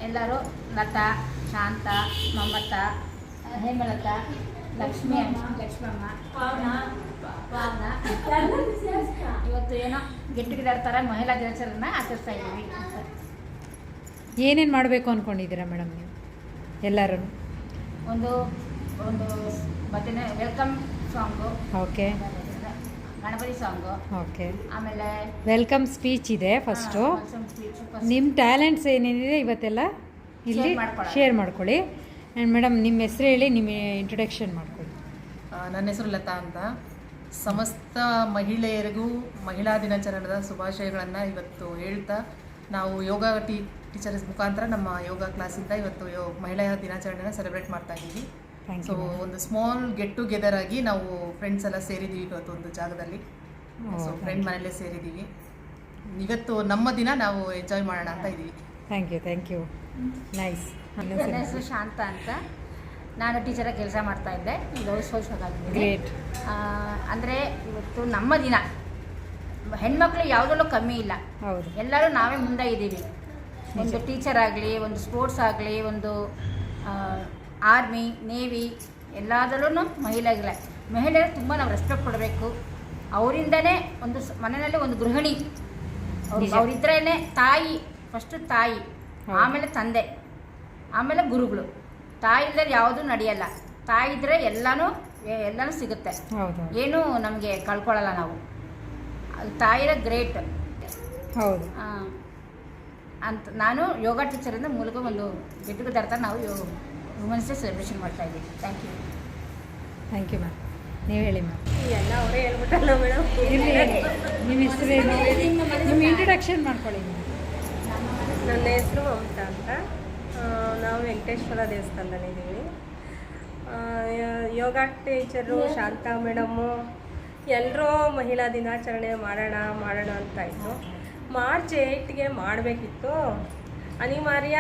ಎಲ್ಲರೂ ಲತಾ, ಶಾಂತ, ಮಮತಾ, ಹೇಮಲತಾ, ಲಕ್ಷ್ಮಮ್ಮ, ಪಾವನ ಇವತ್ತು ಏನೋ ಗೆಟ್ ಟುಗೆದರ್ ಥರ ಮಹಿಳಾ ದಿನಾಚರಣೆನ ಆಚರಿಸ್ತಾ ಇದ್ದೀವಿ. ಏನೇನು ಮಾಡಬೇಕು ಅಂದ್ಕೊಂಡಿದ್ದೀರಾ ಮೇಡಮ್ ನೀವು ಎಲ್ಲರೂ? ಒಂದು ಭಜನೆ welcome song, okay, Ganapati song, okay, ಆಮೇಲೆ ವೆಲ್ಕಮ್ ಸ್ಪೀಚ್ ಇದೆ ಫಸ್ಟು. ನಿಮ್ಮ ಟ್ಯಾಲೆಂಟ್ಸ್ ಏನೇನಿದೆ ಇವತ್ತೆಲ್ಲ ಇಲ್ಲಿ ಶೇರ್ ಮಾಡ್ಕೊಳ್ಳಿ. ಆ್ಯಂಡ್ ಮೇಡಮ್ ನಿಮ್ಮ ಹೆಸರು ಹೇಳಿ, ನಿಮ್ಮ ಇಂಟ್ರೊಡಕ್ಷನ್ ಮಾಡ್ಕೊಳ್ಳಿ. ನನ್ನ ಹೆಸರು ಲತಾ ಅಂತ. ಸಮಸ್ತ ಮಹಿಳೆಯರಿಗೂ ಮಹಿಳಾ ದಿನಾಚರಣೆದ ಶುಭಾಶಯಗಳನ್ನು ಇವತ್ತು ಹೇಳ್ತಾ, ನಾವು ಯೋಗ ಟೀಚರ್ಸ್ ಮುಖಾಂತರ ನಮ್ಮ ಯೋಗ ಕ್ಲಾಸಿಂದ ಇವತ್ತು ಮಹಿಳಾ ದಿನಾಚರಣೆನ ಸೆಲೆಬ್ರೇಟ್ ಮಾಡ್ತಾ ಇದ್ದೀವಿ. ಸೊ ಒಂದು ಸ್ಮಾಲ್ ಗೆಟ್ ಟುಗೆದರ್ ಆಗಿ ನಾವು ಫ್ರೆಂಡ್ಸ್ ಎಲ್ಲ ಸೇರಿದ್ದೀವಿ ಇವತ್ತು ಒಂದು ಜಾಗದಲ್ಲಿ. ಸೊ ಫ್ರೆಂಡ್ ಮನೆಯಲ್ಲೇ ಸೇರಿದ್ದೀವಿ. ಇವತ್ತು ನಮ್ಮ ದಿನ ನಾವು ಎಂಜಾಯ್ ಮಾಡೋಣ ಅಂತ ಇದ್ದೀವಿ. Thank you nice. ನನ್ನ ಹೆಸರು ಶಾಂತ ಅಂತ. ನಾನು ಟೀಚರಾಗಿ ಕೆಲಸ ಮಾಡ್ತಾ ಇದ್ದೆ, ಈಗ ಗ್ರೇಟ್. ಅಂದರೆ ಇವತ್ತು ನಮ್ಮ ದಿನ. ಹೆಣ್ಮಕ್ಳು ಯಾವುದರಲ್ಲೂ ಕಮ್ಮಿ ಇಲ್ಲ, ಹೌದು, ಎಲ್ಲರೂ ನಾವೇ ಮುಂದೆ ಇದ್ದೀವಿ. ಒಂದು ಟೀಚರ್ ಆಗಲಿ, ಒಂದು ಸ್ಪೋರ್ಟ್ಸ್ ಆಗಲಿ, ಒಂದು ಆರ್ಮಿ, ನೇವಿ, ಎಲ್ಲದರಲ್ಲೂ ಮಹಿಳೆಯರು ತುಂಬ ನಾವು ರೆಸ್ಪೆಕ್ಟ್ ಕೊಡಬೇಕು. ಅವರಿಂದನೇ ಒಂದು ಮನೆಯಲ್ಲಿ ಒಂದು ಗೃಹಿಣಿ, ಅವರಿದ್ರೇ ತಾಯಿ, ಫಸ್ಟು ತಾಯಿ, ಆಮೇಲೆ ತಂದೆ, ಆಮೇಲೆ ಗುರುಗಳು. ತಾಯಿ ಇಲ್ಲದೆ ಯಾವುದೂ ನಡೆಯಲ್ಲ. ತಾಯಿ ಇದ್ದರೆ ಎಲ್ಲನೂ ಸಿಗುತ್ತೆ, ಏನೂ ನಮಗೆ ಕಳ್ಕೊಳ್ಳಲ್ಲ ನಾವು. ತಾಯಿರ ಗ್ರೇಟ್. ಹೌದು ಅಂತ ನಾನು ಯೋಗ ಟೀಚರಿಂದ ಮೂಲಕ ಒಂದು ಗೆಟ್ ಟುಗೆದರ್ ಥರ ನಾವು ವುಮೆನ್ಸ್ ಡೇ ಸೆಲೆಬ್ರೇಷನ್ ಮಾಡ್ತಾ ಇದ್ದೀವಿ. Thank you ma'am. ನೀವು ಹೇಳಿ ಮ್ಯಾಮ್. ಎಲ್ಲ ಅವರೇ ಹೇಳ್ಬಿಟ್ಟಲ್ಲ ಮೇಡಮ್. ನಿಮ್ಮ ಹೆಸರೇನು, ನಿಮ್ಮ ಇಂಟ್ರೊಡಕ್ಷನ್ ಮಾಡ್ಕೊಳ್ಳಿ. ನನ್ನ ಹೆಸರು ಮಮತಾ ಅಂತ. ನಾವು ವೆಂಕಟೇಶ್ವರ ದೇವಸ್ಥಾನದಲ್ಲಿದ್ದೀವಿ. ಯೋಗ ಟೀಚರು ಶಾಂತಾ ಮೇಡಮ್ಮು ಎಲ್ಲರೂ ಮಹಿಳಾ ದಿನಾಚರಣೆ ಮಾಡೋಣ ಅಂತ ಇತ್ತು. ಮಾರ್ಚ್ 8ಗೆ ಮಾಡಬೇಕಿತ್ತು, ಅನಿವಾರ್ಯ.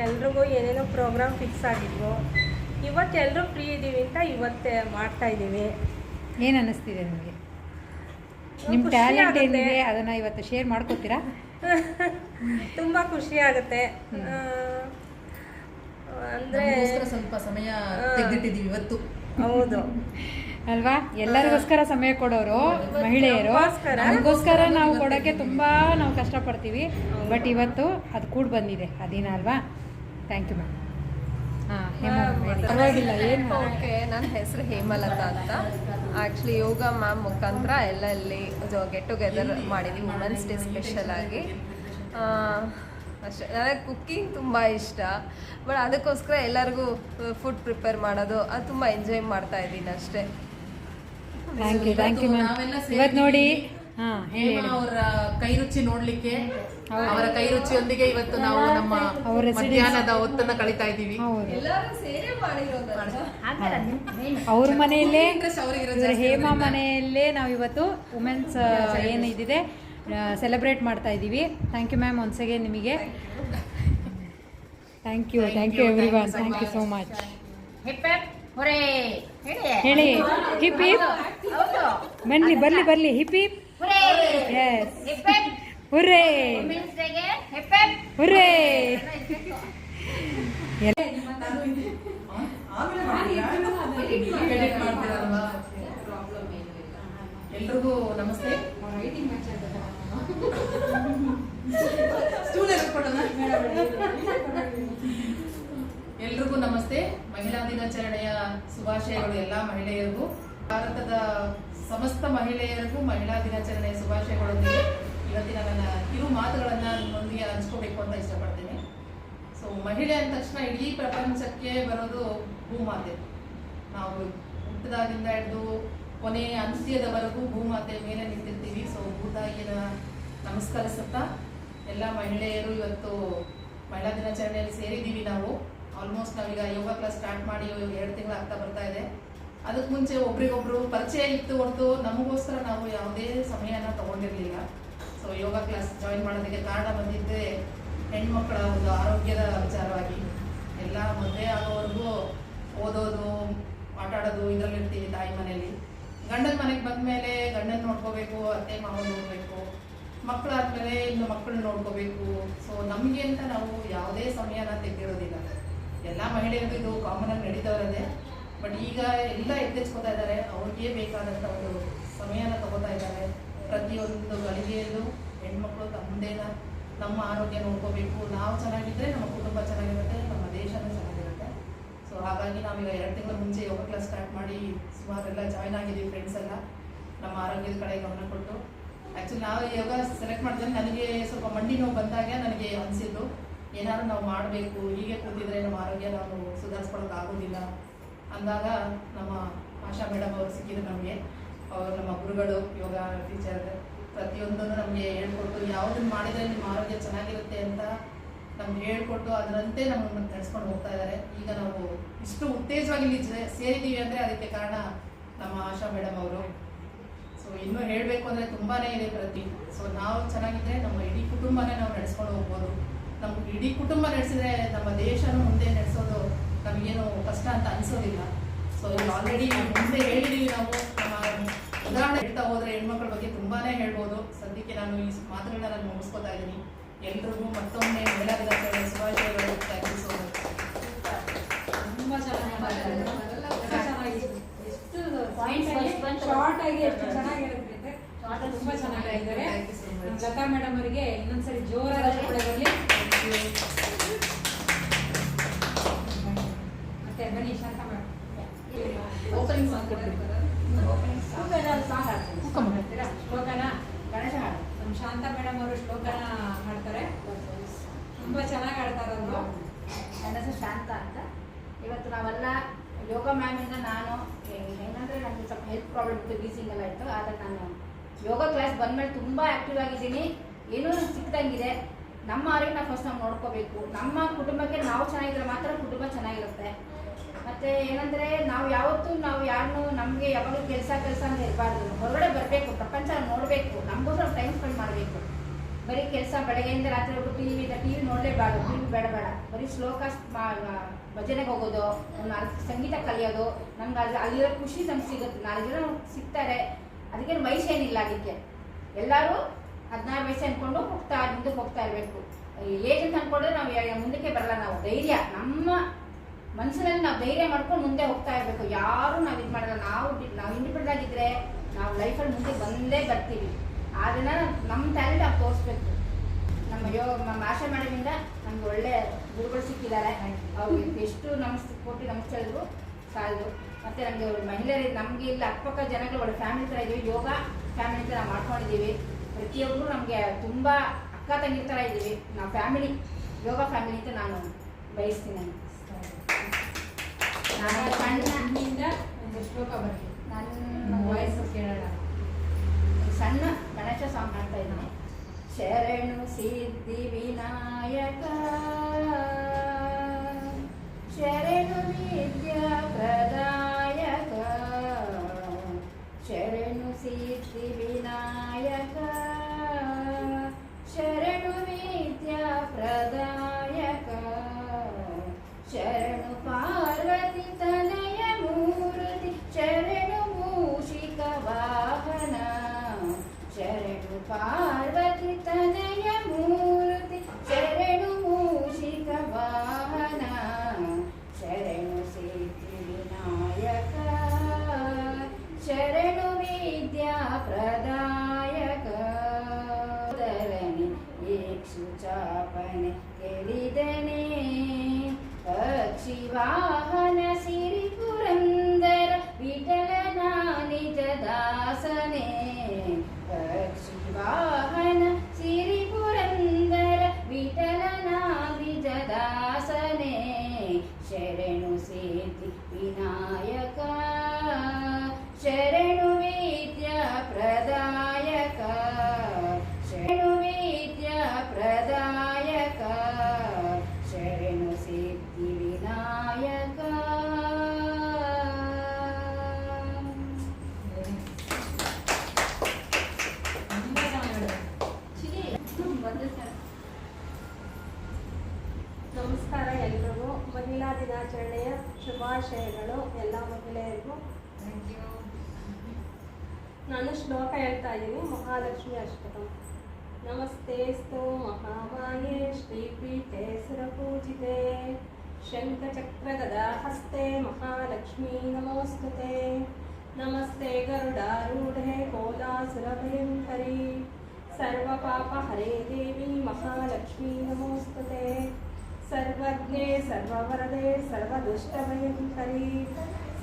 ಎಲ್ರಿಗೂ ಏನೇನೋ ಪ್ರೋಗ್ರಾಮ್ ಫಿಕ್ಸ್ ಆಗಿದ್ವು. ಇವತ್ತೆಲ್ಲರೂ ಫ್ರೀ ಇದ್ದೀವಿ ಅಂತ ಇವತ್ತೇ ಮಾಡ್ತಾಯಿದ್ದೀವಿ. ಏನು ಅನ್ನಿಸ್ತಿದೆ ನಿಮಗೆ? ನಿಮ್ಮ ಟ್ಯಾಲೆಂಟ್ ಏನಿದೆ ಅದನ್ನು ಇವತ್ತು ಶೇರ್ ಮಾಡ್ಕೋತೀರಾ? ತುಂಬ ಖುಷಿ ಆಗುತ್ತೆ. ಅಂದರೆ ಸ್ವಲ್ಪ ಸಮಯ ತೆಗೆದಿಟ್ಟಿದ್ದೀವಿ ಇವತ್ತು. ಹೌದು ಅಲ್ವಾ? ಎಲ್ಲರಿಗೋಸ್ಕರ ಸಮಯ ಕೊಡೋರು ಮಹಿಳೆಯರು, ನಮಗೋಸ್ಕರ ನಾವು ಕೊಡೋಕ್ಕೆ ತುಂಬ ನಾವು ಕಷ್ಟಪಡ್ತೀವಿ. ಬಟ್ ಇವತ್ತು ಅದು ಕೂಡ ಬಂದಿದೆ ಅದಿನ ಅಲ್ವಾ? Thank you ma'am. ಪರವಾಗಿಲ್ಲ, ಏನು? ಓಕೆ, ನನ್ನ ಹೆಸರು ಹೇಮಲತಾ ಅಂತ. ಆ್ಯಕ್ಚುಲಿ ಯೋಗ ಮ್ಯಾಮ್ ಮುಖಾಂತರ ಇಲ್ಲಿ ಗೆಟ್ ಟುಗೆದರ್ ಮಾಡಿದ್ವಿ ವುಮೆನ್ಸ್ ಡೇ ಸ್ಪೆಷಲ್ ಆಗಿ. ಅಷ್ಟೇ. ನನಗೆ ಕುಕ್ಕಿಂಗ್ ತುಂಬ ಇಷ್ಟ. ಬಟ್ ಅದಕ್ಕೋಸ್ಕರ ಎಲ್ಲರಿಗೂ ಫುಡ್ ಪ್ರಿಪೇರ್ ಮಾಡೋದು ಅದು ತುಂಬ ಎಂಜಾಯ್ ಮಾಡ್ತಾ ಇದ್ದೀನಿ ಅಷ್ಟೇ. Thank you ma'am. ಇವತ್ತು ನೋಡಿ ಅವರ ಕೈ ರುಚಿ ನೋಡ್ಲಿಕ್ಕೆ, ಅವರ ಕೈ ರುಚಿಯೊಂದಿಗೆ ಇವತ್ತು ನಾವು ನಮ್ಮ ಮಧ್ಯಾಹ್ನದ ಹೊತ್ತನ್ನ ಕಳೀತಾ ಇದ್ದೀವಿ. ಅವ್ರ ಮನೆಯಲ್ಲೇ, ಹೇಮಾ ಮನೆಯಲ್ಲೇ ನಾವು ಇವತ್ತು ವುಮೆನ್ಸ್ ಏನಿದೆ ಸೆಲೆಬ್ರೇಟ್ ಮಾಡ್ತಾ ಇದ್ದೀವಿ. Thank you ma'am once again ನಿಮಗೆ. Thank you everyone. Thank you so much. ಹೇಳಿ ಹಿಪ್ ಹಿಪ್. ಬರ್ಲಿ hip hip. Yes, hurray hurray. ಎಲ್ರಿಗೂ ನಮಸ್ತೆ. ಎಲ್ರಿಗೂ ನಮಸ್ತೆ. ಮಹಿಳಾ ದಿನಾಚರಣೆಯ ಶುಭಾಶಯಗಳು ಎಲ್ಲ ಮಹಿಳೆಯರಿಗೂ. ಭಾರತದ ಸಮಸ್ತ ಮಹಿಳೆಯರಿಗೂ ಮಹಿಳಾ ದಿನಾಚರಣೆಯ ಶುಭಾಶಯಗಳೊಂದಿಗೆ ಇವತ್ತಿನ ನನ್ನ ಕಿರು ಮಾತುಗಳನ್ನು ನಿಮ್ಮೊಂದಿಗೆ ಹಂಚ್ಕೋಬೇಕು ಅಂತ ಇಷ್ಟಪಡ್ತೀನಿ. ಸೊ ಮಹಿಳೆ ಅಂದ ತಕ್ಷಣ ಇಡೀ ಪ್ರಪಂಚಕ್ಕೆ ಬರೋದು ಭೂಮಾತೆ. ನಾವು ಹುಟ್ಟಿದಾಗಿಂದ ಹಿಡಿದು ಕೊನೆಯ ಅಂತ್ಯದವರೆಗೂ ಭೂಮಾತೆ ಮೇಲೆ ನಿಂತಿರ್ತೀವಿ. ಸೊ ಭೂತಾಯಿನ ನಮಸ್ಕರಿಸುತ್ತಾ ಎಲ್ಲ ಮಹಿಳೆಯರು ಇವತ್ತು ಮಹಿಳಾ ದಿನಾಚರಣೆಯಲ್ಲಿ ಸೇರಿದ್ದೀವಿ. ನಾವು ಆಲ್ಮೋಸ್ಟ್ ನಾವೀಗ ಯೋಗ ಕ್ಲಾಸ್ ಸ್ಟಾರ್ಟ್ ಮಾಡಿ 2 ತಿಂಗಳು ಆಗ್ತಾ ಬರ್ತಾ ಇದೆ. ಅದಕ್ಕೆ ಮುಂಚೆ ಒಬ್ರಿಗೊಬ್ರು ಪರಿಚಯ ಇತ್ತು ಹೊರತು ನಮಗೋಸ್ಕರ ನಾವು ಯಾವುದೇ ಸಮಯನ ತಗೊಂಡಿರಲಿಲ್ಲ. ಸೊ ಯೋಗ ಕ್ಲಾಸ್ ಜಾಯಿನ್ ಮಾಡೋದಕ್ಕೆ ಕಾರಣ ಬಂದಿದ್ದೆ ಹೆಣ್ಮಕ್ಳ ಒಂದು ಆರೋಗ್ಯದ ವಿಚಾರವಾಗಿ. ಎಲ್ಲ ಮದುವೆ ಆಗೋವರೆಗೂ ಓದೋದು, ಆಟ ಆಡೋದು ಇದರಲ್ಲಿರ್ತೀವಿ ತಾಯಿ ಮನೆಯಲ್ಲಿ. ಗಂಡನ ಮನೆಗೆ ಬಂದ ಮೇಲೆ ಗಂಡನ ನೋಡ್ಕೋಬೇಕು, ಅತ್ತೆ ಮಾವ ನೋಡಬೇಕು, ಮಕ್ಕಳಾದ್ಮೇಲೆ ಇನ್ನು ಮಕ್ಕಳು ನೋಡ್ಕೋಬೇಕು. ಸೊ ನಮಗೆ ಅಂತ ನಾವು ಯಾವುದೇ ಸಮಯನ ತೆಗೆದಿರೋದಿಲ್ಲ. ಎಲ್ಲ ಮಹಿಳೆಯರಿಗೂ ಇದು ಕಾಮನ್ ಆಗಿ ನಡೀತಾ ಬಟ್ ಈಗ ಎಲ್ಲ ಎಚ್ಚೆತ್ಕೋತಾ ಇದ್ದಾರೆ. ಅವ್ರಿಗೆ ಬೇಕಾದಂಥ ಒಂದು ಸಮಯನ ತಗೋತಾ ಇದ್ದಾರೆ. ಪ್ರತಿಯೊಂದು ಗಳಿಗೆಯಲ್ಲೂ ಹೆಣ್ಮಕ್ಳು ತಮ್ಮದೇನ ನಮ್ಮ ಆರೋಗ್ಯ ನೋಡ್ಕೋಬೇಕು. ನಾವು ಚೆನ್ನಾಗಿದ್ದರೆ ನಮ್ಮ ಕುಟುಂಬ ಚೆನ್ನಾಗಿರುತ್ತೆ, ನಮ್ಮ ದೇಶನೂ ಚೆನ್ನಾಗಿರುತ್ತೆ. ಸೊ ಹಾಗಾಗಿ ನಾವೀಗ 2 ತಿಂಗಳ ಮುಂಚೆ ಯೋಗ ಕ್ಲಾಸ್ ಸ್ಟಾರ್ಟ್ ಮಾಡಿ ಸುಮಾರೆಲ್ಲ ಜಾಯ್ನ್ ಆಗಿದ್ದೀವಿ ಫ್ರೆಂಡ್ಸ್ ಎಲ್ಲ, ನಮ್ಮ ಆರೋಗ್ಯದ ಕಡೆ ಗಮನ ಕೊಟ್ಟು. ಆ್ಯಕ್ಚುಲಿ ನಾವು ಯೋಗ ಸೆಲೆಕ್ಟ್ ಮಾಡಿದ್ರೆ ನನಗೆ ಸ್ವಲ್ಪ ಮಂಡಿ ನೋವು ಬಂದಾಗ ನನಗೆ ಅನಿಸಿದ್ದು ಏನಾದ್ರು ನಾವು ಮಾಡಬೇಕು, ಹೀಗೆ ಕೂತಿದ್ರೆ ನಮ್ಮ ಆರೋಗ್ಯ ನಾವು ಸುಧಾರಿಸ್ಕೊಳ್ಳೋಕೆ ಆಗೋದಿಲ್ಲ ಅಂದಾಗ ನಮ್ಮ ಆಶಾ ಮೇಡಮ್ ಅವರು ಸಿಕ್ಕಿದ್ರು ನಮಗೆ. ಅವರು ನಮ್ಮ ಗುರುಗಳು, ಯೋಗ ಟೀಚರ್, ಪ್ರತಿಯೊಂದನ್ನು ನಮಗೆ ಹೇಳ್ಕೊಟ್ಟು ಯಾವುದನ್ನು ಮಾಡಿದರೆ ನಿಮ್ಮ ಆರೋಗ್ಯ ಚೆನ್ನಾಗಿರುತ್ತೆ ಅಂತ ನಮ್ಗೆ ಹೇಳ್ಕೊಟ್ಟು ಅದರಂತೆ ನಮ್ಮನ್ನು ನಡೆಸ್ಕೊಂಡು ಹೋಗ್ತಾ ಇದ್ದಾರೆ. ಈಗ ನಾವು ಇಷ್ಟು ಉತ್ತೇಜವಾಗಿ ಇಲ್ಲಿ ಸೇರಿದ್ದೀವಿ ಅಂದರೆ ಅದಕ್ಕೆ ಕಾರಣ ನಮ್ಮ ಆಶಾ ಮೇಡಮ್ ಅವರು. ಸೊ ಇನ್ನೂ ಹೇಳಬೇಕು ಅಂದರೆ ತುಂಬಾ ಇದೆ ಸೊ ನಾವು ಚೆನ್ನಾಗಿದ್ದರೆ ನಮ್ಮ ಇಡೀ ಕುಟುಂಬನೇ ನಾವು ನಡೆಸ್ಕೊಂಡು ಹೋಗ್ಬೋದು. ನಮ್ಮ ಇಡೀ ಕುಟುಂಬ ನಡೆಸಿದ್ರೆ ನಮ್ಮ ದೇಶನೂ ಮುಂದೆ ನಡೆಸೋದು ನಮಗೇನು ಕಷ್ಟ ಅಂತ ಅನಿಸೋದಿಲ್ಲ. ಸೊ ಆಲ್ರೆಡಿ ಮುಂದೆ ಹೇಳಿದ್ದೀವಿ ನಾವು. ನಮ್ಮ ಉದಾಹರಣೆ ಹೇಳ್ತಾ ಹೋದರೆ ಹೆಣ್ಮಕ್ಳ ಬಗ್ಗೆ ತುಂಬಾ ಹೇಳ್ಬೋದು. ಸದ್ಯಕ್ಕೆ ನಾನು ಈ ಮಾತುಗಳನ್ನ ನಾನು ಮುಗಿಸ್ಕೊತಾ ಇದ್ದೀನಿ. ಎಲ್ರಿಗೂ ಮತ್ತೊಮ್ಮೆ ಮಹಿಳಾ ದಿನಾಚರಣೆ ಶುಭಾಶಯಗಳು. Thank you so much. ತುಂಬ ಪಾಯಿಂಟ್ಸ್ ಶಾರ್ಟ್ ಆಗಿ ಎಷ್ಟು ಚೆನ್ನಾಗಿರುತ್ತೆ, ತುಂಬ ಚೆನ್ನಾಗಿದ್ದಾರೆ. Thank you so much. Lata madam ಅವರಿಗೆ ಇನ್ನೊಂದ್ಸರಿ ಜೋರಾದ ಚಪ್ಪಾಳೆ ಬರಲಿ. ಮತ್ತೆ ಬನ್ನಿ ಶಾಂತ ಮೇಡಮ್, ಓಪನಿಂಗ್ ಸಾಂಗ್ ಕೊಡ್ತೀನಿ. ಶ್ಲೋಕನ ಗಣೇಶ ಹಾಡು ನಮ್ಮ ಶಾಂತ ಮೇಡಮ್ ಅವರು ಶ್ಲೋಕನ ಹಾಡ್ತಾರೆ. ತುಂಬ ಚೆನ್ನಾಗಿ ಹಾಡ್ತಾರೆ ಅವರು. ನನ್ನ ಹೆಸರು ಶಾಂತ ಅಂತ. ಇವತ್ತು ನಾವೆಲ್ಲ ಯೋಗ ಮ್ಯಾಮಿಂದ ನಾನು ಹೆಂಗಂದರೆ ನನಗೆ ಸ್ವಲ್ಪ ಹೆಲ್ತ್ ಪ್ರಾಬ್ಲಮ್ ಇತ್ತು, ವೀಸಿಂಗ್ ಎಲ್ಲ ಇತ್ತು. ಆದರೆ ನಾನು ಯೋಗ ಕ್ಲಾಸ್ ಬಂದಮೇಲೆ ತುಂಬ ಆ್ಯಕ್ಟಿವ್ ಆಗಿದ್ದೀನಿ. ಏನೂ ಸಿಕ್ದಂಗಿದೆ. ನಮ್ಮ ಆರೋಗ್ಯನ ಫಸ್ಟ್ ನಾವು ನೋಡ್ಕೋಬೇಕು. ನಮ್ಮ ಕುಟುಂಬಕ್ಕೆ ನಾವು ಚೆನ್ನಾಗಿದ್ರೆ ಮಾತ್ರ ಕುಟುಂಬ ಚೆನ್ನಾಗಿರುತ್ತೆ. ಮತ್ತು ಏನಂದರೆ ನಾವು ಯಾವತ್ತೂ ನಾವು ಯಾರನ್ನೂ ನಮಗೆ ಯಾವಾಗಲೂ ಕೆಲಸ ಅಂತ ಇರಬಾರ್ದು. ಹೊರಗಡೆ ಬರಬೇಕು, ಪ್ರಪಂಚ ನೋಡಬೇಕು, ನಮಗೋಸ್ಕರ ನಾವು ಟೈಮ್ ಸ್ಪೆಂಡ್ ಮಾಡಬೇಕು. ಬರೀ ಕೆಲಸ ಬೆಳಗ್ಗೆಯಿಂದ ರಾತ್ರಿ ಹೋಗಿ ಟಿ ವಿ ನೋಡಲೇಬಾರ್ದು. ಟಿ ವಿ ಬೇಡ, ಬರೀ ಶ್ಲೋಕ ಭಜನೆಗೆ ಹೋಗೋದು, ಒಂದು 4 ಸಂಗೀತ ಕಲಿಯೋದು. ನಮ್ಗೆ ಅಲ್ಲಿರೋ ಖುಷಿ ನಮ್ಗೆ ಸಿಗುತ್ತೆ. 4 ಜನ ಸಿಗ್ತಾರೆ, ಅದಕ್ಕೇನು ವಯಸ್ಸೇನಿಲ್ಲ. ಅದಕ್ಕೆ ಎಲ್ಲರೂ 16 ವಯಸ್ಸು ಅಂದ್ಕೊಂಡು ಮುಂದಕ್ಕೆ ಹೋಗ್ತಾ ಇರಬೇಕು. ಏಜ್ ಅಂತ ಅಂದ್ಕೊಂಡ್ರೆ ನಾವು ಮುಂದಕ್ಕೆ ಬರಲ್ಲ. ನಾವು ಧೈರ್ಯ, ನಮ್ಮ ಮನಸ್ಸಿನಲ್ಲಿ ನಾವು ಧೈರ್ಯ ಮಾಡ್ಕೊಂಡು ಮುಂದೆ ಹೋಗ್ತಾ ಇರಬೇಕು. ಯಾರು ನಾವು ಇದು ಮಾಡಲ್ಲ. ನಾವು ಇಂಡಿಪೆಂಡೆಂಟ್ ಆಗಿದ್ದರೆ ನಾವು ಲೈಫಲ್ಲಿ ಮುಂದೆ ಬಂದೇ ಬರ್ತೀವಿ. ಅದನ್ನು ನಮ್ಮ ಟ್ಯಾಲೆಂಟ್ ನಾವು ತೋರಿಸ್ಬೇಕು. ನಮ್ಮ ಆಶಾ ಮೇಡಮಿಂದ ನಮ್ಗೆ ಒಳ್ಳೆ ಗುರುಗಳು ಸಿಕ್ಕಿದ್ದಾರೆ. ಅವ್ರಿಗೆ ಎಷ್ಟು ನಮಸ್ಕಾರ ಸಾಲದು. ಮತ್ತು ನಮಗೆ ಮಹಿಳೆಯರಿಗೆ ನಮಗೆ ಇಲ್ಲ ಅಕ್ಕಪಕ್ಕ ಜನಗಳು ಒಳ್ಳೆ ಫ್ಯಾಮಿಲಿ ಥರ ಇದ್ದೀವಿ. ಯೋಗ ಫ್ಯಾಮಿಲಿ ಥರ ಮಾಡ್ಕೊಂಡಿದ್ದೀವಿ. ಪ್ರತಿಯೊಬ್ಬರು ನಮಗೆ ತುಂಬ ಅಕ್ಕ ತಂಗಿ ಥರ ಇದ್ದೀವಿ. ನಾವು ಫ್ಯಾಮಿಲಿ, ಯೋಗ ಫ್ಯಾಮಿಲಿ ಅಂತ ನಾನು ಬಯಸ್ತೀನಿ. ನಾನು ನಿಮ್ಮಿಂದ ಒಂದು ಶ್ಲೋಕ ಬರಲಿ, ನನ್ನ ವಾಯ್ಸ್ ಕೇಳೋಣ. ಸಣ್ಣ ಗಣೇಶ ಸಾಂಗ್ ಮಾಡ್ತಾ ಇದ್ದೀನಿ. ಶರಣು ಸಿದ್ಧಿ ವಿನಾಯಕ, ಶರಣು ವಿದ್ಯಾ ಪ್ರದಾಯಕ, ಶರಣು ಸಿದ್ಧಿ ವಿನಾಯಕ, ಶರಣು ವಿದ್ಯಾ ಪ್ರದಾಯಕ, ಶರಣು ಪಾರ್ವತಿ ತನಯ ಮೂರ್ತಿ, ಶರಣು ಮೂಷಿಕ ವಾಹನ, ಶರಣು ಪಾರ್ವತಿ ತನಯ ಮೂರ್ತಿ, ಶರಣು ಮೂಷಿಕ ವಾಹನ, ಶರಣು ಸಿದ್ಧಿ ವಿನಾಯಕ, ಶರಣು ವಿದ್ಯಾ ಪ್ರದಾಯಕ, ಧರಣಿ ಇಕ್ಷು ಚಾಪನೆ ಕೇಳಿದನೆ, ಪಕ್ಷಿ ವಾಹನ ಸಿರಿ ಪುರಂದರ ವಿಠಲನ ನಿಜ ದಾಸನೆ, ಪಕ್ಷಿ ವಾಹನ ಸಿರಿ ಪುರಂದರ ವಿಠಲನ ನಿಜ ದಾಸನೆ, ಶರಣು ಸಿದ್ಧಿ ವಿನಾಯಕ, ಶರಣು ವಿದ್ಯಾ ಪ್ರದಾಯಕ, ಶರಣು ವಿದ್ಯಾ ಪ್ರದಾಯಕ, ಶರಣು ಸಿದ್ಧಿ ವಿನಾಯಕ. ನಮಸ್ಕಾರ ಎಲ್ರಿಗೂ. ಮಹಿಳಾ ದಿನಾಚರಣೆಯ ಶುಭಾಶಯಗಳು ಎಲ್ಲ ಮಹಿಳೆಯರಿಗೂ. ನಾನು ಶ್ಲೋಕ ಹೇಳ್ತಾ ಇದ್ದೀನಿ, ಮಹಾಲಕ್ಷ್ಮಿ ಅಷ್ಟಕಂ. ನಮಸ್ತೆಸ್ತು ಮಹಾಮಾಯೆ ಶ್ರೀಪೀಠೆ ಸುರಪೂಜಿತೆ ಶಂಖಚಕ್ರಗದಾ ಹಸ್ತೆ ಮಹಾಲಕ್ಷ್ಮೀ ನಮೋಸ್ತುತೆ ನಮಸ್ತೆ ಗರುಡಾರೂಢೆ ಕೋಲಾಸುರಭಯಂಕರಿ ಸರ್ವಪಾಪಹರೇ ದೇವಿ ಮಹಾಲಕ್ಷ್ಮೀ ನಮೋಸ್ತುತೆ ಸರ್ವಜ್ಞೆ ಸರ್ವವರದೆ ಸರ್ವದುಷ್ಟಭಯಂಕರಿ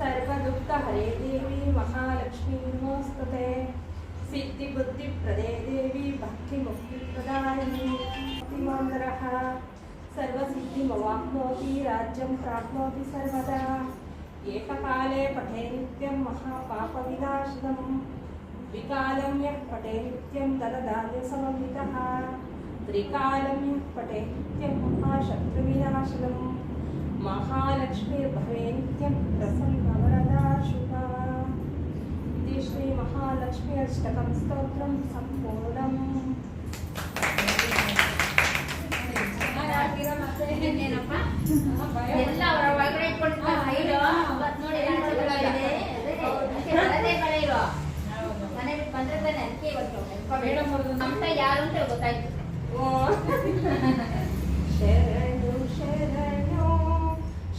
ಸರ್ವದುಃಖಹರೇ ದೇವಿ ಮಹಾಲಕ್ಷ್ಮೀ ನಮೋಸ್ತುತೆ ಸಿದ್ಧಿಬುದ್ಧಿಪ್ರದೇ ದೇವಿ ಭಕ್ತಿಮುಕ್ತಿಪ್ರದಾಯಿನಿ ಭಕ್ತಿಮಾಂಗರಃ ಸರ್ವಸಿದ್ಧಿಮವಾಪ್ನೋತಿ ರಾಜ್ಯಂ ಪ್ರಾಪ್ನೋತಿ ಸರ್ವದಾ ಏಕಕಾಲೇ ಪಠೇ ನಿತ್ಯಂ ಮಹಾಪಾಪವಿನಾಶನಂ ದ್ವಿಕಾಲಂ ಯಃ ಪಠೇ ನಿತ್ಯಂ ಧನಧಾನ್ಯಸಮನ್ವಿತಃ ತ್ರಿಕಾಲಂ ಯಃ ಪಠೇ ನಿತ್ಯಂ ಮಹಾಶತ್ರುವಿನಾಶನಂ ಮಹಾಲಕ್ಷ್ಮೀರ್ಭವೇ ನಿತ್ಯಂ ಪ್ರಸನ್ನವರದಾ ಶುಭಾ इति श्री महालक्ष्मी अष्टकं स्तोत्रं सम्पूर्णम् ಇನ್ನೇನಪ್ಪ ಎಲ್ಲ ಅವರ ಒಳಗಡೆ ಇಟ್ಕೊಂಡಿರ್ತಾರೆ ಐದು ಅವತ್ತು ನೋಡಿ ಮನೆ ಬಿಟ್ಟು ಬಂದ್ರೆ ತಾನೆ ಅದಕ್ಕೆ ಇವತ್ತು ಅಂತ ಯಾರು ಅಂತ ಗೊತ್ತಾಯ್ತು. ಶರಣು ಶರಣು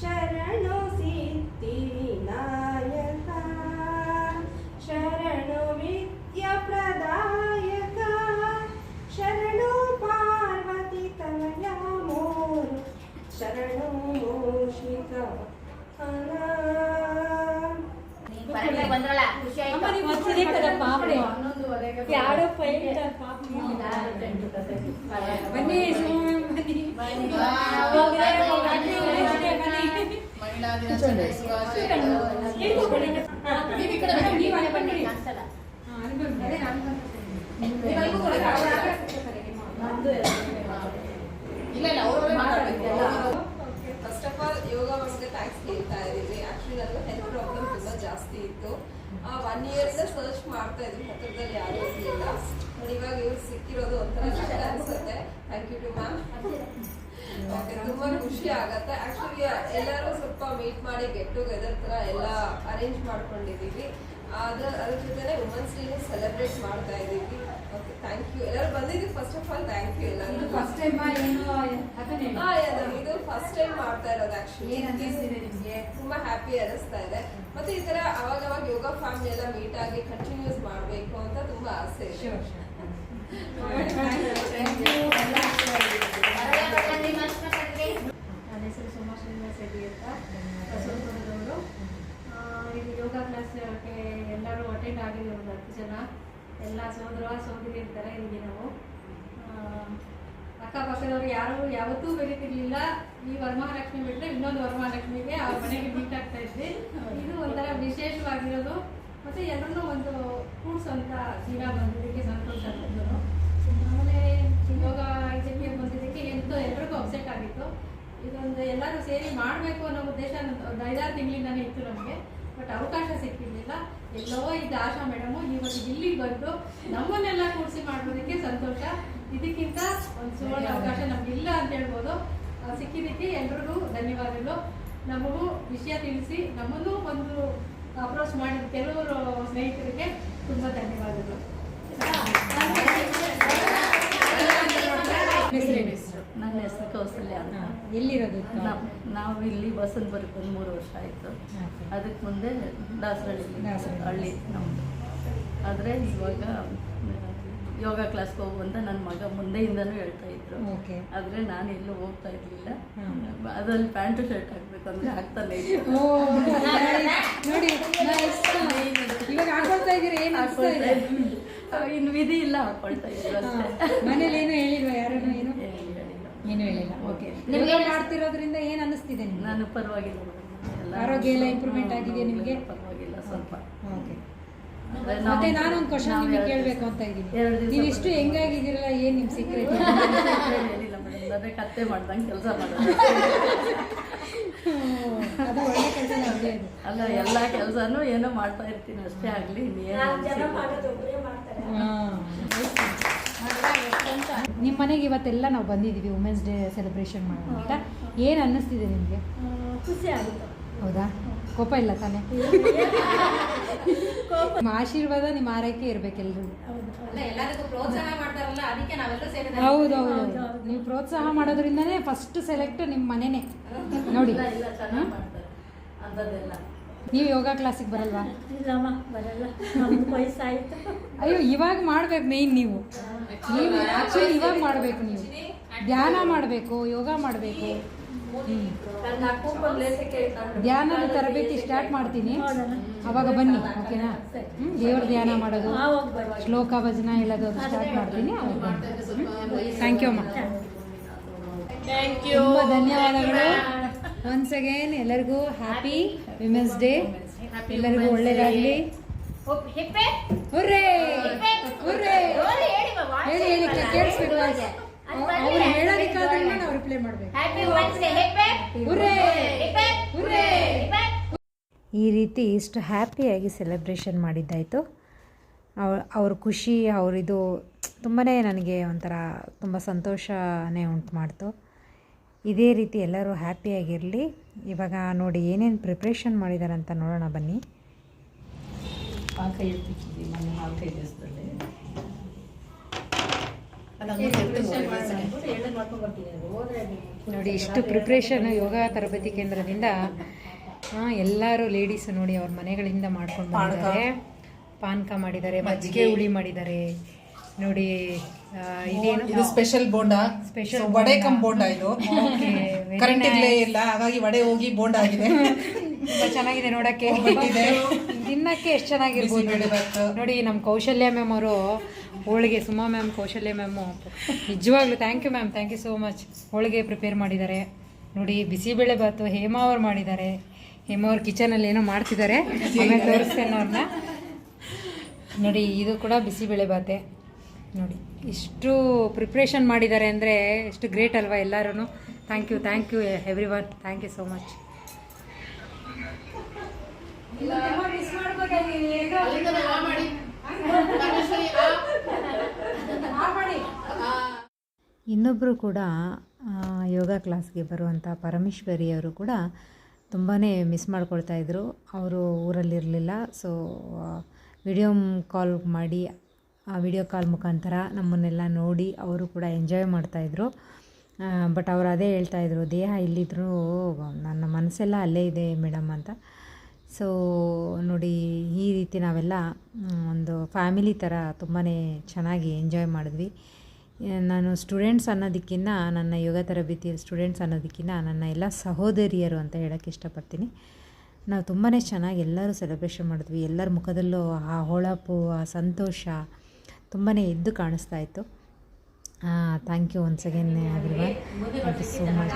ಶರಣು ಸಿದ್ಧಿ ವಿನಾಯಕ ಶರಣು ವಿದ್ಯಾ ಪ್ರದಾಯಕ ಶರಣು ಪಾರ್ವತಿ ತನಯ ಮೋರು ಶರಣು ಮೂಷಿಕ ಹೊರಗಡೆ ಬಂದ್ರಲ್ಲ ಖುಷಿ ಆಯ್ತು. ಮಹಿಳಾ ದಿನಾಚರಣೆ ಶುಭಾಶಯಗಳು. ನೀವು ಈ ಕಡೆ ಬನ್ನಿ. ಕಾಣಿಸಲ್ಲ. ಇಲ್ಲ ಇಲ್ಲ ಅವರವರೇ ಮಾತಾಡಬೇಕು. ಫಸ್ಟ್ ಆಫ್ ಆಲ್ ಯೋಗ ಮ್ಯಾಮ್ಗೆ ಥ್ಯಾಂಕ್ಸ್ ಹೇಳ್ತಾ ಇದ್ದೀವಿ. ಆ್ಯಕ್ಚುಲಿ ನನಗೆ ಹೆಲ್ತ್ ಪ್ರಾಬ್ಲಮ್ ತುಂಬ ಜಾಸ್ತಿ ಇತ್ತು. 1 ಇಯರಿಂದ ಸರ್ಚ್ ಮಾಡ್ತಾ ಇದ್ವಿ, ಹತ್ತಿರದಲ್ಲಿ ಯಾರೂ ಇರಲಿಲ್ಲ. ನೋಡಿ ಇವಾಗ ಇವ್ರು ಸಿಕ್ಕಿರೋದು ಒಂಥರ ಕಷ್ಟ ಅನಿಸುತ್ತೆ. Thank you too ma'am. Okay, ತುಂಬ ಖುಷಿ ಆಗತ್ತೆ. ಆ್ಯಕ್ಚುಲಿ ಎಲ್ಲರೂ ಸ್ವಲ್ಪ ಮೀಟ್ ಮಾಡಿ ಗೆಟ್ ಟುಗೆದರ್ ಥರ ಎಲ್ಲ ಅರೇಂಜ್ ಮಾಡ್ಕೊಂಡಿದ್ದೀವಿ. ಅದ್ರ ಜೊತೆನೆ ವುಮೆನ್ಸ್ ಡೇನು ಸೆಲೆಬ್ರೇಟ್ ಮಾಡ್ತಾ ಇದ್ದೀವಿ. ಓಕೆ, ಥ್ಯಾಂಕ್ ಯು ಎಲ್ಲರೂ ಬಂದಿದ್ದೀವಿ. First of all thank you ಎಲ್ಲರೂ. ಇದು ಫಸ್ಟ್ ಟೈಮ್ ಇದು ಫಸ್ಟ್ ಟೈಮ್ ಮಾಡ್ತಾ ಇರೋದು. ಆಕ್ಚುಲಿ ಏನ್ ಅನಿಸ್ತಿದೆ ನಿಮ್ಗೆ? ತುಂಬಾ ಹ್ಯಾಪಿ ಅನಿಸ್ತಾ ಇದೆ. ಮತ್ತೆ ಈ ತರ ಅವಾಗ ಯೋಗ ಫ್ಯಾಮಿಲಿ ಎಲ್ಲ ಮೀಟ್ ಆಗಿ ಕಂಟಿನ್ಯೂಸ್ ಮಾಡಬೇಕು ಅಂತ ತುಂಬಾ ಆಸೆ ಇದೆ. ನನ್ನ ಹೆಸರು ಸುಮಾ ಶ್ರೀನಿವಾಸ್ ರೆಡ್ಡಿ ಅಂತ, ಬಸವನಗುಡಿಯವರು. ಇದು ಯೋಗ ಕ್ಲಾಸ್ಗೆ ಎಲ್ಲರೂ ಅಟೆಂಡ್ ಆಗಿದ್ದೀವಿ, ಒಂದು 10 ಜನ. ಎಲ್ಲ ಸೋದರಿ ಇರ್ತಾರೆ ಇಲ್ಲಿ ನಾವು. ಅಕ್ಕಪಕ್ಕದವ್ರು ಯಾರು ಯಾವತ್ತೂ ಬೆರೀತಿರ್ಲಿಲ್ಲ. ಈ ವರಮಹಾಲಕ್ಷ್ಮಿ ಬಿಟ್ಟರೆ ಇನ್ನೊಂದು ವರಮಹಾಲಕ್ಷ್ಮಿಗೆ ಅವ್ರ ಮನೆಗೆ ಮೀಟ್ ಆಗ್ತಾ ಇದ್ವಿ. ಇದು ಒಂಥರ ವಿಶೇಷವಾಗಿರೋದು. ಮತ್ತು ಎಲ್ಲರೂ ಒಂದು ಕೂಡ್ಸೋಂಥ ದಿನ ಬಂದಿದ್ದಕ್ಕೆ ಸಂತೋಷ ತಂದರು. ಆಮೇಲೆ ಯೋಗ ಇದಕ್ಕೆ ಬಂದಿದ್ದಕ್ಕೆ ಎಲ್ರಿಗೂ ಅಪ್ಸೆಟ್ ಆಗಿತ್ತು. ಇದೊಂದು ಎಲ್ಲರೂ ಸೇರಿ ಮಾಡಬೇಕು ಅನ್ನೋ ಉದ್ದೇಶ ಒಂದು 5-6 ತಿಂಗಳಿಂದನೇ ಇತ್ತು ನಮಗೆ. ಬಟ್ ಅವಕಾಶ ಸಿಕ್ಕಿರಲಿಲ್ಲ. ಎಲ್ಲೋ ಇದು ಆಶಾ ಮೇಡಮು ಇವತ್ತು ಇಲ್ಲಿಗೆ ಬಂದು ನಮ್ಮನ್ನೆಲ್ಲ ಕೂಡಿಸಿ ಮಾಡೋದಕ್ಕೆ ಸಂತೋಷ. ಇದಕ್ಕಿಂತ ಒಂದು ಸುವರ್ಣ ಅವಕಾಶ ನಮಗಿಲ್ಲ ಅಂತ ಹೇಳ್ಬೋದು. ಸಿಕ್ಕಿದ್ದಕ್ಕೆ ಎಲ್ರಿಗೂ ಧನ್ಯವಾದಗಳು. ನಮಗೂ ವಿಷಯ ತಿಳಿಸಿ ನಮ್ಮನ್ನು ಒಂದು ಅಪ್ರೋಚ್ ಮಾಡಿದ ಕೆಲವರು ಸ್ನೇಹಿತರಿಗೆ ತುಂಬ ಧನ್ಯವಾದಗಳು. ನನ್ನ ಹೆಸರು ಕೌಸಲ್ಯ ಅಂತ. ಎಲ್ಲಿರೋದು? ನಾವು ಇಲ್ಲಿ ಬಸವನಪುರಕ್ಕೆ ಬಂದು 3 ವರ್ಷ ಆಯಿತು. ಅದಕ್ಕೆ ಮುಂದೆ ದಾಸರಳ್ಳಿ ಹಳ್ಳಿ ನಮ್ಮದು. ಆದರೆ ಇವಾಗ ಯೋಗ ಕ್ಲಾಸ್ಗೆ ಹೋಗು ಅಂತ ನನ್ನ ಮಗ ಮುಂದೆಯಿಂದನೂ ಹೇಳ್ತಾ ಇದ್ರು. ಆದರೆ ನಾನು ಎಲ್ಲೂ ಹೋಗ್ತಾ ಇರಲಿಲ್ಲ. ಅದರಲ್ಲಿ ಪ್ಯಾಂಟು ಶರ್ಟ್ ಹಾಕ್ಬೇಕು ಅಂದರೆ ಆಗ್ತಾನೆ ಇತ್ತು. ನೋಡಿ ಇವಾಗ ಹಾಕೊಳ್ತಾ ಇದ್ದೀರಿ, ಏನು ಅನಿಸ್ತಾ ಇದೆ? ಇನ್ನು ವಿಧಿ ಇಲ್ಲ, ಹಾಕೊಳ್ತಾ ಇದ್ರು ಅಷ್ಟೇ. ಮನೇಲಿ ಏನು ಹೇಳಿಲ್ವಾ? ಯಾರು ಏನು ಹೇಳಿಲ್ಲ. ಏನು ಹೇಳಿಲ್ಲ. ಓಕೆ, ನಿಮಗೆ ಮಾಡ್ತಿರೋದ್ರಿಂದ ಏನು ಅನ್ನಿಸ್ತಿದೆ ನಿಮ್ಗೆ? ನಾನು ಪರವಾಗಿಲ್ಲ ಮೇಡಮ್. ಆರೋಗ್ಯ ಎಲ್ಲ ಇಂಪ್ರೂವ್ಮೆಂಟ್ ಆಗಿದೆಯಾ ನಿಮಗೆ? ಪರವಾಗಿಲ್ಲ ಸ್ವಲ್ಪ. ಓಕೆ. ಮತ್ತೆ ನಾನೊಂದು ಕ್ವಶನ್ ನಿಮಗೆ ಕೇಳಬೇಕು ಅಂತ ಇದ್ದೀನಿ. ನೀವು ಇಷ್ಟು ಹೆಂಗಾಗಿದ್ದೀರಲ್ಲ, ಏನು ನಿಮ್ಮ ಸೀಕ್ರೆಟ್? ಹೇಳಿಲ್ಲ ಮೇಡಮ್, ಅದೇ ಕತ್ತೆ ಮಾಡ್ದಂಗೆ ಕೆಲಸ ಮಾಡೋದು. ಅದು ಒಳ್ಳೆ ಕೆಲಸ ನಮಗೆ. ಅಲ್ಲ, ಎಲ್ಲ ಕೆಲಸನೂ ಏನೋ ಮಾಡ್ತಾ ಇರ್ತೀನಿ ಅಷ್ಟೇ. ಆಗಲಿ ನಿಮ್ಮ ಮನೆಗೆ ಇವತ್ತೆಲ್ಲ ನಾವು ಬಂದಿದ್ದೀವಿ ವುಮೆನ್ಸ್ ಡೇ ಸೆಲೆಬ್ರೇಷನ್ ಮಾಡೋಣ ಅಂತ. ಏನು ಅನ್ನಿಸ್ತಿದೆ ನಿಮಗೆ? ಖುಷಿ ಆಯಿತು. ಹೌದಾ? ಕೋಪ ಇಲ್ಲ ತಾನೇ? ನಿಮ್ಮ ಆಶೀರ್ವಾದ ನಿಮ್ಮ ಆರೈಕೆ ಇರಬೇಕೆಲ್ರಿಗೂ. ಹೌದು ಹೌದು, ನೀವು ಪ್ರೋತ್ಸಾಹ ಮಾಡೋದ್ರಿಂದನೇ ಫಸ್ಟ್ ಸೆಲೆಕ್ಟ್ ನಿಮ್ಮ ಮನೆನೇ ನೋಡಿ. ಇಲ್ಲ ಚೆನ್ನಾಗಿ ಮಾಡ್ತಾರೆ ಅಂಥದ್ದೆಲ್ಲ. ನೀವು ಯೋಗ ಕ್ಲಾಸಿಗೆ ಬರಲ್ವಾ? ಇಲ್ಲಮ್ಮ ಬರಲ್ಲ, ನಮ್ದು ವಯಸ್ಸಾಯ್ತು. ಅಯ್ಯೋ, ಇವಾಗ ಮಾಡ್ಬೇಕು ಮೇಯ್ನ್. ನೀವು ಆ್ಯಕ್ಚುಲಿ ಇವಾಗ ಮಾಡಬೇಕು. ನೀವು ಧ್ಯಾನ ಮಾಡಬೇಕು, ಯೋಗ ಮಾಡಬೇಕು. ನನ್ನ ಅಪ್ಪನ ಲೇಸಕ್ಕೆ ಧ್ಯಾನದ ತರಬೇತಿ ಸ್ಟಾರ್ಟ್ ಮಾಡ್ತೀನಿ, ಅವಾಗ ಬನ್ನಿ, ಓಕೆನಾ? ದೇವ್ರ ಧ್ಯಾನ ಮಾಡೋದು, ಶ್ಲೋಕ ಭಜನ ಎಲ್ಲದು ಸ್ಟಾರ್ಟ್ ಮಾಡ್ತೀನಿ, ಅವಾಗ ಬನ್ನಿ. ಥ್ಯಾಂಕ್ ಯು ಅಮ್ಮ, ತುಂಬ ಧನ್ಯವಾದಗಳು. ಒನ್ಸ್ ಅಗೇನ್ ಎಲ್ಲರಿಗೂ ಹ್ಯಾಪಿ ವಿಮೆನ್ಸ್ ಡೇ. ಎಲ್ಲರಿಗೂ ಒಳ್ಳೇದಾಗಲಿ. ಹೆಪ್ಪೆ ಹುರ್ರೇ ಹುರ್ರೇ ಹೇಳಿ ಹೇಳಿ ಕೇಳಿಸ್ಬೇಕು. ಅವ್ರು ಹೇಳೋದಕ್ಕಾದ್ರೂ ನಾವು ರಿಪ್ಲೈ ಮಾಡಬೇಕು. Happy women's day. Hip hip hurray hip hip hurray. ಈ ರೀತಿ ಇಷ್ಟು ಹ್ಯಾಪಿಯಾಗಿ ಸೆಲೆಬ್ರೇಷನ್ ಮಾಡಿದ್ದಾಯಿತು. ಅವ್ರ ಖುಷಿ, ಅವರಿದು ತುಂಬಾ ನನಗೆ ಒಂಥರ ತುಂಬ ಸಂತೋಷನೇ ಉಂಟು ಮಾಡ್ತು. ಇದೇ ರೀತಿ ಎಲ್ಲರೂ ಹ್ಯಾಪಿಯಾಗಿರಲಿ. ಇವಾಗ ನೋಡಿ ಏನೇನು ಪ್ರಿಪ್ರೇಷನ್ ಮಾಡಿದ್ದಾರೆ ಅಂತ ನೋಡೋಣ ಬನ್ನಿ. ಪಾಲ್ಕಾಯಿ ಎತ್ತಿಕ್ಕಿದ್ವಿ ಮೊನ್ನೆ ಪಾಲ್ಕಾಯಿ ದಿವಸದಲ್ಲಿ. ನೋಡಿ ಇಷ್ಟು ಪ್ರಿಪ್ರೇಷನ್ ಯೋಗ ತರಬೇತಿ ಕೇಂದ್ರದಿಂದ ಎಲ್ಲರೂ ಲೇಡೀಸ್ ನೋಡಿ ಅವ್ರ ಮನೆಗಳಿಂದ ಮಾಡ್ಕೊಂಡು ಬಂದಿದ್ದಾರೆ. ಪಾನಕ ಮಾಡಿದ್ದಾರೆ, ಮಜ್ಜಿಗೆ ಹುಳಿ ಮಾಡಿದ್ದಾರೆ ನೋಡಿ. ಇದು special bonda, special vada come bonda. ಇದು ಕರೆಂಟ್ ಇಲ್ಲೇ ಇಲ್ಲ, ಹಾಗಾಗಿ ವಡೆ ಹೋಗಿ ಬೋಂಡಾ ಆಗಿದೆ. ತುಂಬಾ ಚೆನ್ನಾಗಿದೆ ನೋಡಕ್ಕೆ, ತಿನ್ನಕ್ಕೆ ಎಷ್ಟು ಚೆನ್ನಾಗಿರ್ಬೋದು ನೋಡಿ. ನಮ್ಮ ಕೌಶಲ್ಯ ಮ್ಯಾಮ್ ಅವರು ಹೋಳಿಗೆ, ಸುಮಾ ಮ್ಯಾಮ್, ಕೌಶಲ್ಯ ಮ್ಯಾಮು ನಿಜವಾಗ್ಲೂ thank you ma'am, thank you so much. ಹೋಳಿಗೆ ಪ್ರಿಪೇರ್ ಮಾಡಿದ್ದಾರೆ ನೋಡಿ. ಬಿಸಿಬೇಳೆ ಬಾತು ಹೇಮಾ ಅವ್ರು ಮಾಡಿದ್ದಾರೆ. ಹೇಮಾ ಅವ್ರ ಕಿಚನಲ್ಲಿ ಏನೋ ಮಾಡ್ತಿದ್ದಾರೆ, ಆಮೇಲೆ ತೋರಿಸ್ತೇನೆ ಅವ್ರನ್ನ ನೋಡಿ. ಇದು ಕೂಡ ಬಿಸಿಬೇಳೆ ಬಾತೆ ನೋಡಿ. ಇಷ್ಟು ಪ್ರಿಪ್ರೇಷನ್ ಮಾಡಿದ್ದಾರೆ ಅಂದರೆ ಎಷ್ಟು ಗ್ರೇಟ್ ಅಲ್ವಾ ಎಲ್ಲರೂ. Thank you everyone, thank you so much. ಇನ್ನೊಬ್ಬರು ಕೂಡ ಯೋಗ ಕ್ಲಾಸ್ಗೆ ಬರುವಂಥ ಪರಮೇಶ್ವರಿಯವರು ಕೂಡ ತುಂಬಾ ಮಿಸ್ ಮಾಡ್ಕೊಳ್ತಾಯಿದ್ರು. ಅವರು ಊರಲ್ಲಿರಲಿಲ್ಲ. ಸೊ ವಿಡಿಯೋ ಕಾಲ್ ಮಾಡಿ, ಆ ವಿಡಿಯೋ ಕಾಲ್ ಮುಖಾಂತರ ನಮ್ಮನ್ನೆಲ್ಲ ನೋಡಿ ಅವರು ಕೂಡ ಎಂಜಾಯ್ ಮಾಡ್ತಾಯಿದ್ರು. ಬಟ್ ಅವರು ಅದೇ ಹೇಳ್ತಾಯಿದ್ರು, ದೇಹ ಇಲ್ಲಿದ್ದರೂ ನನ್ನ ಮನಸ್ಸೆಲ್ಲ ಅಲ್ಲೇ ಇದೆ ಮೇಡಮ್ ಅಂತ. ಸೊ ನೋಡಿ, ಈ ರೀತಿ ನಾವೆಲ್ಲ ಒಂದು ಫ್ಯಾಮಿಲಿ ಥರ ತುಂಬಾ ಚೆನ್ನಾಗಿ ಎಂಜಾಯ್ ಮಾಡಿದ್ವಿ. ನಾನು ಸ್ಟೂಡೆಂಟ್ಸ್ ಅನ್ನೋದಕ್ಕಿಂತ, ನನ್ನ ಯೋಗ ತರಬೇತಿ ಸ್ಟೂಡೆಂಟ್ಸ್ ಅನ್ನೋದಕ್ಕಿಂತ ನನ್ನ ಎಲ್ಲ ಸಹೋದರಿಯರು ಅಂತ ಹೇಳೋಕ್ಕೆ ಇಷ್ಟಪಡ್ತೀನಿ. ನಾವು ತುಂಬಾ ಚೆನ್ನಾಗಿ ಎಲ್ಲರೂ ಸೆಲೆಬ್ರೇಷನ್ ಮಾಡಿದ್ವಿ. ಎಲ್ಲರ ಮುಖದಲ್ಲೂ ಆ ಹೊಳಪು, ಆ ಸಂತೋಷ ತುಂಬಾ ಎದ್ದು ಕಾಣಿಸ್ತಾ ಇತ್ತು. Thank you once again everyone, thank you so much.